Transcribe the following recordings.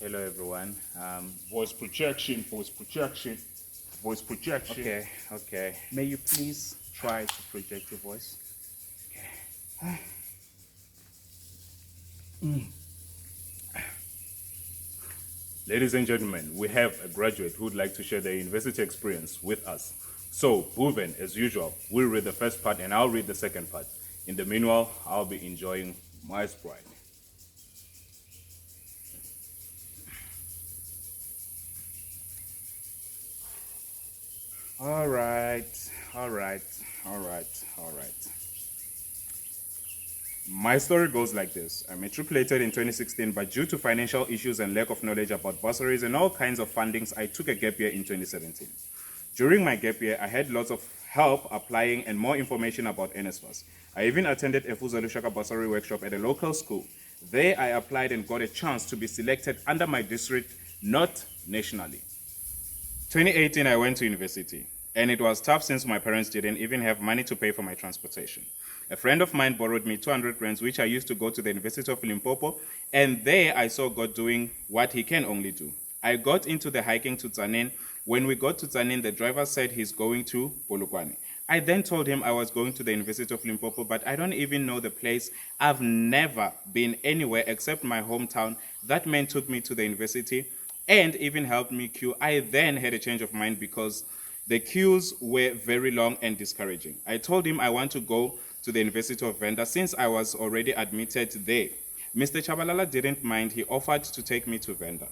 Hello, everyone. Voice projection, voice projection, voice projection. Okay. May you please try to project your voice? Ladies and gentlemen, we have a graduate who would like to share their university experience with us. So, Buven, as usual, will read the first part and I'll read the second part. In the meanwhile, I'll be enjoying my Sprite. All right. My story goes like this. I matriculated in 2016, but due to financial issues and lack of knowledge about bursaries and all kinds of fundings, I took a gap year in 2017. During my gap year, I had lots of help applying and more information about NSFAS. I even attended a Fuza Lushaka bursary workshop at a local school. There, I applied and got a chance to be selected under my district, not nationally. 2018, I went to university, and it was tough since my parents didn't even have money to pay for my transportation. A friend of mine borrowed me 200 rands, which I used to go to the University of Limpopo, and there I saw God doing what he can only do. I got into the hiking to Tsanen. When we got to Tsanen, the driver said he's going to Polokwane. I then told him I was going to the University of Limpopo, but I don't even know the place. I've never been anywhere except my hometown. That man took me to the university and even helped me queue. I then had a change of mind because the queues were very long and discouraging. I told him I want to go to the University of Venda since I was already admitted there. Mr. Chabalala didn't mind. He offered to take me to Venda.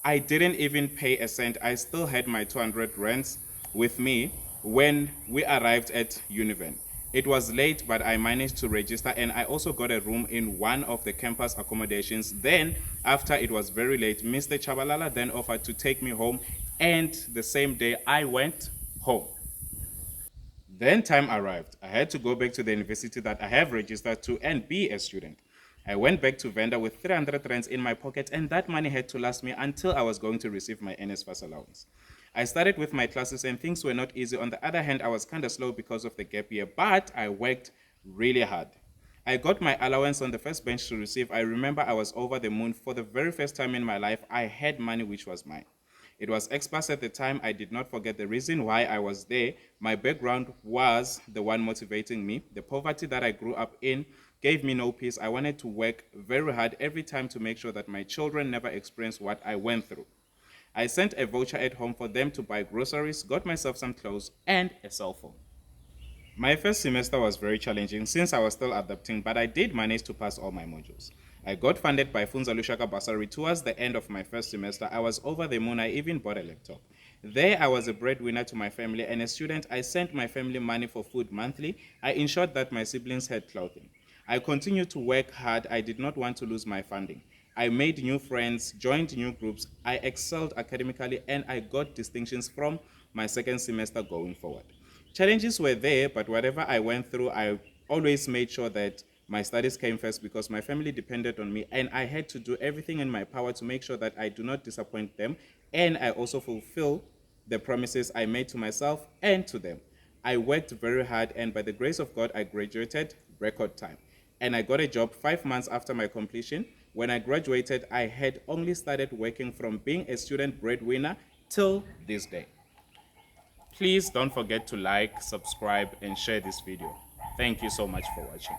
I didn't even pay a cent. I still had my 200 rands with me when we arrived at Univen. It was late, but I managed to register, and I also got a room in one of the campus accommodations. Then, after it was very late, Mr. Chabalala then offered to take me home, and the same day I went home. Then time arrived. I had to go back to the university that I have registered to and be a student. I went back to Venda with 300 rands in my pocket, and that money had to last me until I was going to receive my NSFAS allowance. I started with my classes and things were not easy. On the other hand, I was kind of slow because of the gap year, but I worked really hard. I got my allowance on the first bench to receive. I remember I was over the moon. For the very first time in my life, I had money which was mine. It was expressed at the time. I did not forget the reason why I was there. My background was the one motivating me. The poverty that I grew up in gave me no peace. I wanted to work very hard every time to make sure that my children never experience what I went through. I sent a voucher at home for them to buy groceries, got myself some clothes, and a cell phone. My first semester was very challenging since I was still adapting, but I did manage to pass all my modules. I got funded by Funza Lushaka bursary towards the end of my first semester. I was over the moon. I even bought a laptop. There, I was a breadwinner to my family, and a student, I sent my family money for food monthly. I ensured that my siblings had clothing. I continued to work hard. I did not want to lose my funding. I made new friends, joined new groups. I excelled academically, and I got distinctions from my second semester going forward. Challenges were there, but whatever I went through, I always made sure that my studies came first because my family depended on me, and I had to do everything in my power to make sure that I do not disappoint them, and I also fulfill the promises I made to myself and to them. I worked very hard, and by the grace of God, I graduated record time. And I got a job 5 months after my completion. When I graduated, I had only started working from being a student breadwinner till this day. Please don't forget to like, subscribe, and share this video. Thank you so much for watching.